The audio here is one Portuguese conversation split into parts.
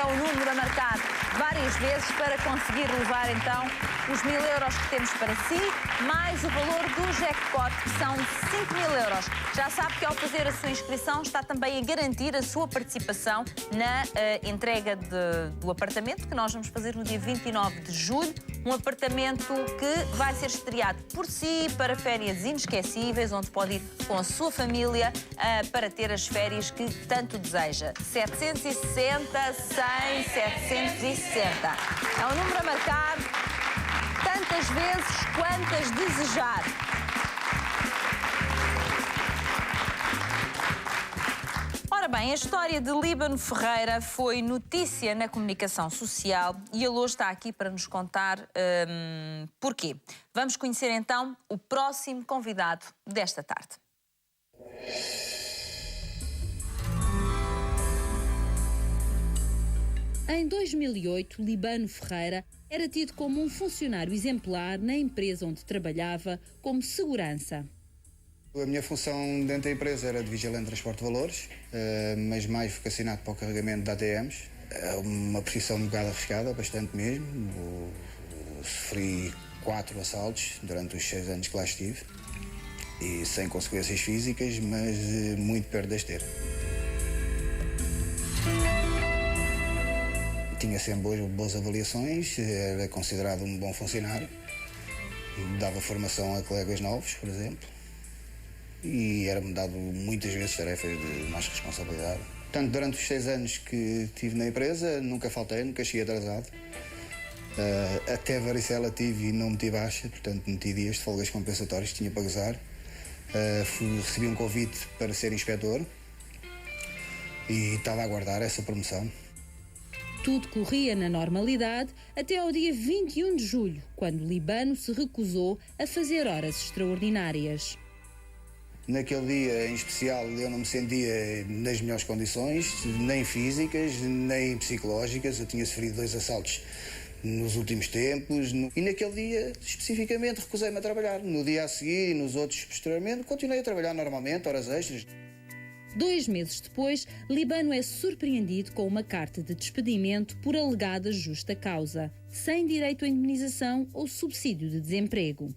é o número a marcar várias vezes para conseguir levar então os 1000 euros que temos para si, mais o valor do jackpot, que são 5000 euros. Já sabe que ao fazer a sua inscrição está também a garantir a sua participação na entrega do apartamento que nós vamos fazer no dia 29 de julho. Um apartamento que vai ser estreado por si para férias inesquecíveis, onde pode ir com a sua família para ter as férias que tanto deseja. 760, 100, 760. É um número a marcar tantas vezes quantas desejar. Ora bem, a história de Líbano Ferreira foi notícia na comunicação social e ele hoje está aqui para nos contar porquê. Vamos conhecer então o próximo convidado desta tarde. Em 2008, Líbano Ferreira era tido como um funcionário exemplar na empresa onde trabalhava como segurança. A minha função dentro da empresa era de vigilante de transporte de valores, mas mais vocacionado para o carregamento de ATMs. É uma profissão um bocado arriscada, bastante mesmo. Sofri 4 assaltos durante os 6 anos que lá estive, e sem consequências físicas, mas muito perto de as ter. Tinha sempre boas avaliações, era considerado um bom funcionário, dava formação a colegas novos, por exemplo, e era-me dado muitas vezes tarefas de mais responsabilidade. Portanto, durante os 6 anos que estive na empresa, nunca faltei, nunca cheguei atrasado. Até varicela tive e não meti baixa, portanto meti dias de folgas compensatórias que tinha para gozar. Recebi um convite para ser inspetor e estava a aguardar essa promoção. Tudo corria na normalidade até ao dia 21 de julho, quando Líbano se recusou a fazer horas extraordinárias. Naquele dia em especial eu não me sentia nas melhores condições, nem físicas, nem psicológicas. Eu tinha sofrido 2 assaltos nos últimos tempos e naquele dia especificamente recusei-me a trabalhar. No dia a seguir e nos outros posteriormente continuei a trabalhar normalmente, horas extras. 2 meses depois, Líbano é surpreendido com uma carta de despedimento por alegada justa causa, sem direito à indemnização ou subsídio de desemprego.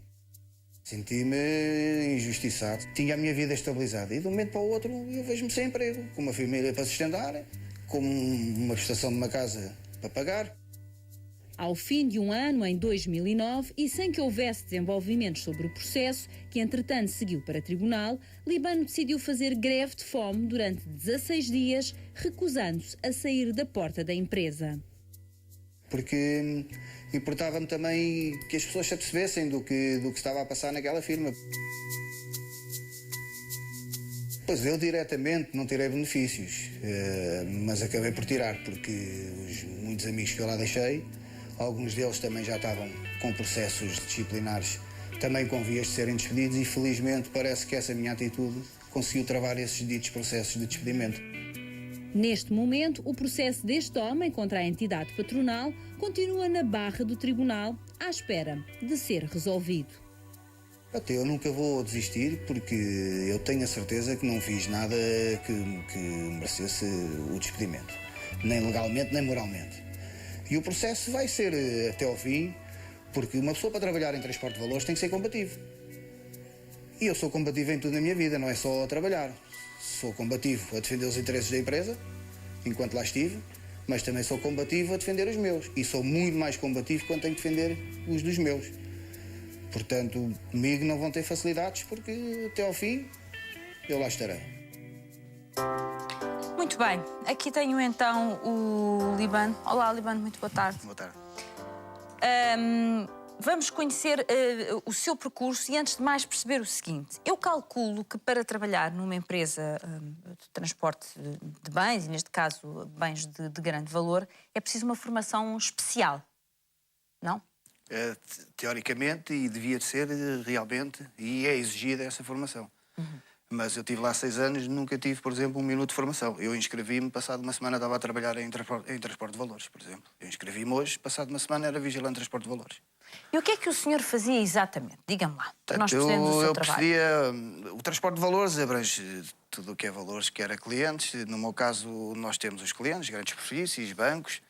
Senti-me injustiçado. Tinha a minha vida estabilizada e de um momento para o outro eu vejo-me sem emprego, com uma família para sustentar, com uma prestação de uma casa para pagar. Ao fim de um ano, em 2009, e sem que houvesse desenvolvimentos sobre o processo, que entretanto seguiu para tribunal, Líbano decidiu fazer greve de fome durante 16 dias, recusando-se a sair da porta da empresa. Porque importava-me também que as pessoas se apercebessem do que estava a passar naquela firma. Pois eu diretamente não tirei benefícios, mas acabei por tirar, porque os muitos amigos que eu lá deixei, alguns deles também já estavam com processos disciplinares, também com vias de serem despedidos, e felizmente parece que essa minha atitude conseguiu travar esses ditos processos de despedimento. Neste momento, o processo deste homem contra a entidade patronal continua na barra do tribunal, à espera de ser resolvido. Até eu nunca vou desistir, porque eu tenho a certeza que não fiz nada que merecesse o despedimento, nem legalmente nem moralmente. E o processo vai ser até ao fim, porque uma pessoa para trabalhar em transporte de valores tem que ser combativo. E eu sou combativo em tudo na minha vida, não é só a trabalhar. Sou combativo a defender os interesses da empresa, enquanto lá estive, mas também sou combativo a defender os meus. E sou muito mais combativo quando tenho que defender os dos meus. Portanto, comigo não vão ter facilidades, porque até ao fim eu lá estarei. Muito bem, aqui tenho então o Líbano. Olá, Líbano, muito boa tarde. Boa tarde. Vamos conhecer o seu percurso e, antes de mais, perceber o seguinte. Eu calculo que para trabalhar numa empresa de transporte de bens, e neste caso bens de grande valor, é preciso uma formação especial, não? Teoricamente, e devia de ser realmente, e é exigida essa formação. Mas eu estive lá 6 anos, nunca tive, por exemplo, 1 minuto de formação. Eu inscrevi-me, passado uma semana estava a trabalhar em transporte de valores, por exemplo. Eu inscrevi-me hoje, passado uma semana era vigilante de transporte de valores. E o que é que o senhor fazia exatamente? Diga-me lá, para nós Portanto, percebemos o seu eu trabalho. percebia o transporte de valores, abrange tudo o que é valores, que era clientes. No meu caso, nós temos os clientes, grandes superfícies, bancos,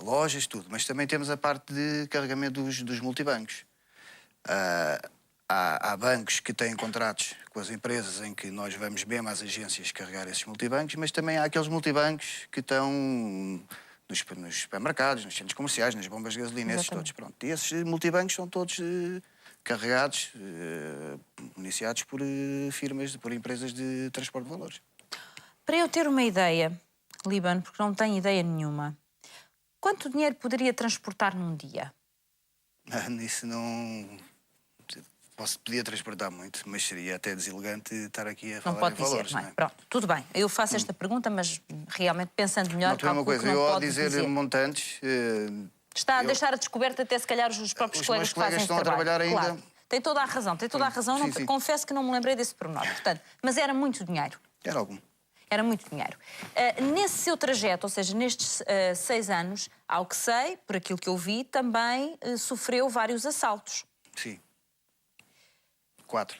lojas, tudo. Mas também temos a parte de carregamento dos multibancos. Há bancos que têm contratos com as empresas em que nós vamos mesmo às agências carregar esses multibancos, mas também há aqueles multibancos que estão nos supermercados, nos centros comerciais, nas bombas de gasolina, esses todos. Pronto. E esses multibancos são todos carregados, municiados por firmas, por empresas de transporte de valores. Para eu ter uma ideia, Líbano, porque não tenho ideia nenhuma, quanto dinheiro poderia transportar num dia? Nisso não... Podia transportar muito, mas seria até deselegante estar aqui a falar Não pode em dizer, valores. não é? Não é? Pronto, tudo bem. Eu faço esta pergunta, mas realmente pensando melhor, Não, tem uma calculo coisa, que não eu ao pode dizer montantes... Está a deixar a descoberta até se calhar os próprios Os colegas meus que fazem colegas esse estão a trabalho. trabalhar ainda. Claro. Tem toda a razão, tem toda a razão. Sim, sim. Confesso que não me lembrei desse pormenor. Portanto, mas era muito dinheiro. Era algum. Era muito dinheiro. Nesse seu trajeto, ou seja, nestes 6 anos, ao que sei, por aquilo que eu vi, também sofreu vários assaltos. Sim. 4.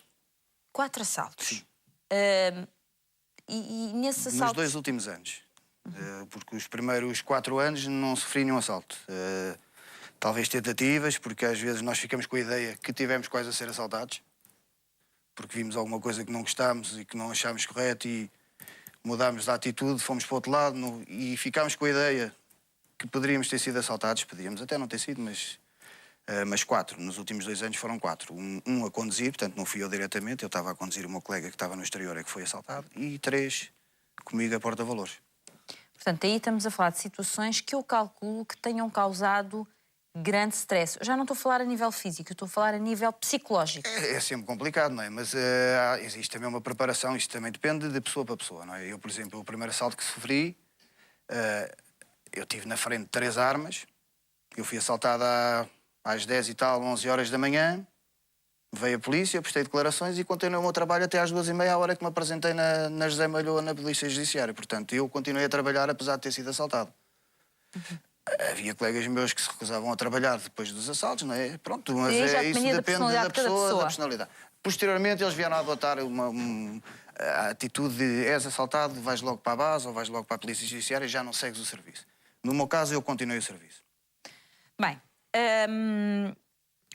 4 assaltos. Sim. E nesses Nos assaltos... 2 últimos anos. Porque os primeiros 4 anos não sofri nenhum assalto. Talvez tentativas, porque às vezes nós ficamos com a ideia que tivemos quase a ser assaltados. Porque vimos alguma coisa que não gostámos e que não achámos correto e mudámos de atitude, fomos para o outro lado e ficámos com a ideia que poderíamos ter sido assaltados. Podíamos até não ter sido, mas 4. Nos últimos 2 anos foram 4. Um a conduzir, portanto não fui eu diretamente, eu estava a conduzir o meu colega que estava no exterior é que foi assaltado. E 3 comigo a porta-valores. Portanto, aí estamos a falar de situações que eu calculo que tenham causado grande stress. Eu já não estou a falar a nível físico, eu estou a falar a nível psicológico. É sempre complicado, não é? Mas existe também uma preparação, isto também depende de pessoa para pessoa, não é? Eu, por exemplo, o primeiro assalto que sofri, eu tive na frente 3 armas, eu fui assaltado às 10 e tal, 11 horas da manhã, veio a polícia, prestei declarações e continuei o meu trabalho até às 2h30, a hora que me apresentei na José Malhoa, na Polícia Judiciária. Portanto, eu continuei a trabalhar apesar de ter sido assaltado. Havia colegas meus que se recusavam a trabalhar depois dos assaltos, não é? Pronto, mas isso depende da pessoa, da personalidade. Posteriormente, eles vieram a adotar a atitude de és assaltado, vais logo para a base ou vais logo para a Polícia Judiciária e já não segues o serviço. No meu caso, eu continuei o serviço. Bem,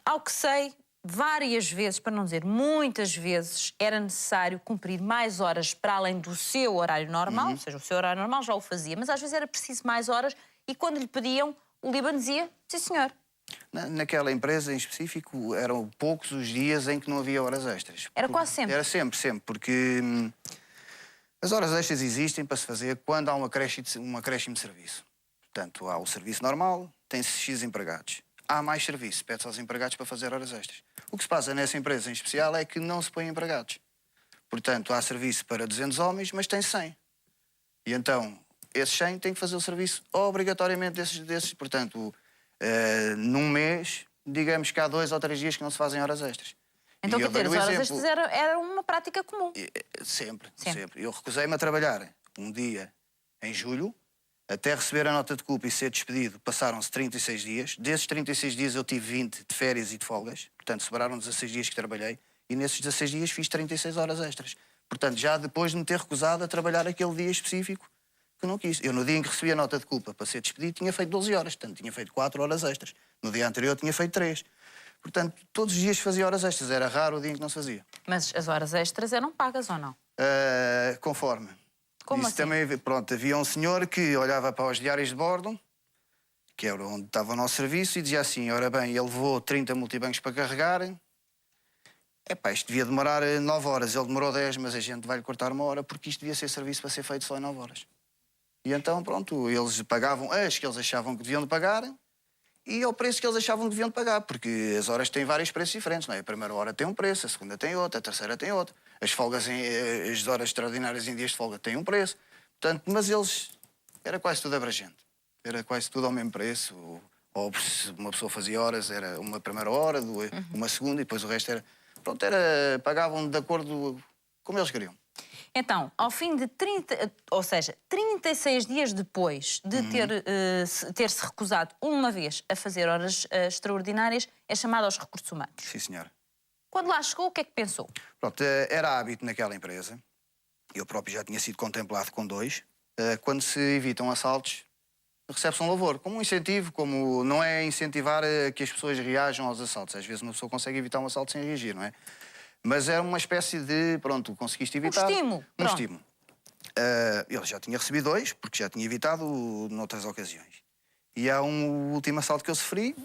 ao que sei, várias vezes, para não dizer muitas vezes, era necessário cumprir mais horas para além do seu horário normal, ou seja, o seu horário normal já o fazia, mas às vezes era preciso mais horas e quando lhe pediam, o Líbano dizia, sim senhor. Naquela empresa em específico, eram poucos os dias em que não havia horas extras. Era quase sempre? Era sempre, porque as horas extras existem para se fazer quando há um acréscimo de serviço. Portanto, há o serviço normal, tem-se X empregados. Há mais serviço, pede-se aos empregados para fazer horas extras. O que se passa nessa empresa em especial é que não se põe empregados. Portanto, há serviço para 200 homens, mas tem 100. E então, esses 100 têm que fazer o serviço obrigatoriamente desses. Portanto, num mês, digamos que há 2 ou 3 dias que não se fazem horas extras. Então, quer dizer, as horas extras era uma prática comum? Sempre. Eu recusei-me a trabalhar um dia em julho, até receber a nota de culpa e ser despedido, passaram-se 36 dias. Desses 36 dias eu tive 20 de férias e de folgas. Portanto, sobraram 16 dias que trabalhei. E nesses 16 dias fiz 36 horas extras. Portanto, já depois de me ter recusado a trabalhar aquele dia específico que não quis. Eu, no dia em que recebi a nota de culpa para ser despedido, tinha feito 12 horas. Portanto, tinha feito 4 horas extras. No dia anterior tinha feito 3. Portanto, todos os dias fazia horas extras. Era raro o dia em que não se fazia. Mas as horas extras eram pagas ou não? Conforme. Como isso assim? Também, pronto, havia um senhor que olhava para os diários de bordo, que era onde estava o nosso serviço, e dizia assim, ora bem, ele levou 30 multibancos para carregar, isto devia demorar 9 horas, ele demorou 10, mas a gente vai-lhe cortar 1 hora, porque isto devia ser serviço para ser feito só em 9 horas. E então, pronto, eles pagavam as que eles achavam que deviam de pagar, e ao preço que eles achavam que deviam de pagar, porque as horas têm vários preços diferentes, não é? A primeira hora tem um preço, a segunda tem outro, a terceira tem outro. As folgas, as horas extraordinárias em dias de folga têm um preço. Portanto, mas eles, era quase tudo abrangente. Era quase tudo ao mesmo preço. Ou se uma pessoa fazia horas, era uma primeira hora, uma segunda, e depois o resto era... Pronto, pagavam de acordo como eles queriam. Então, ao fim de 36 dias depois de ter-se recusado uma vez a fazer horas extraordinárias, é chamado aos recursos humanos. Sim, senhora. Quando lá chegou, o que é que pensou? Pronto, era hábito naquela empresa, eu próprio já tinha sido contemplado com 2, quando se evitam assaltos, recebe-se um louvor, como um incentivo, como não é incentivar que as pessoas reajam aos assaltos. Às vezes uma pessoa consegue evitar um assalto sem reagir, não é? Mas é uma espécie de, pronto, conseguiste evitar... Um estímulo. Um estímulo. Ele já tinha recebido 2, porque já tinha evitado noutras ocasiões. E há um último assalto que eu sofri,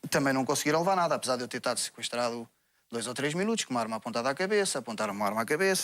também não conseguiram levar nada, apesar de eu ter estado sequestrado 2 ou 3 minutos, com uma arma apontada à cabeça, apontaram uma arma à cabeça.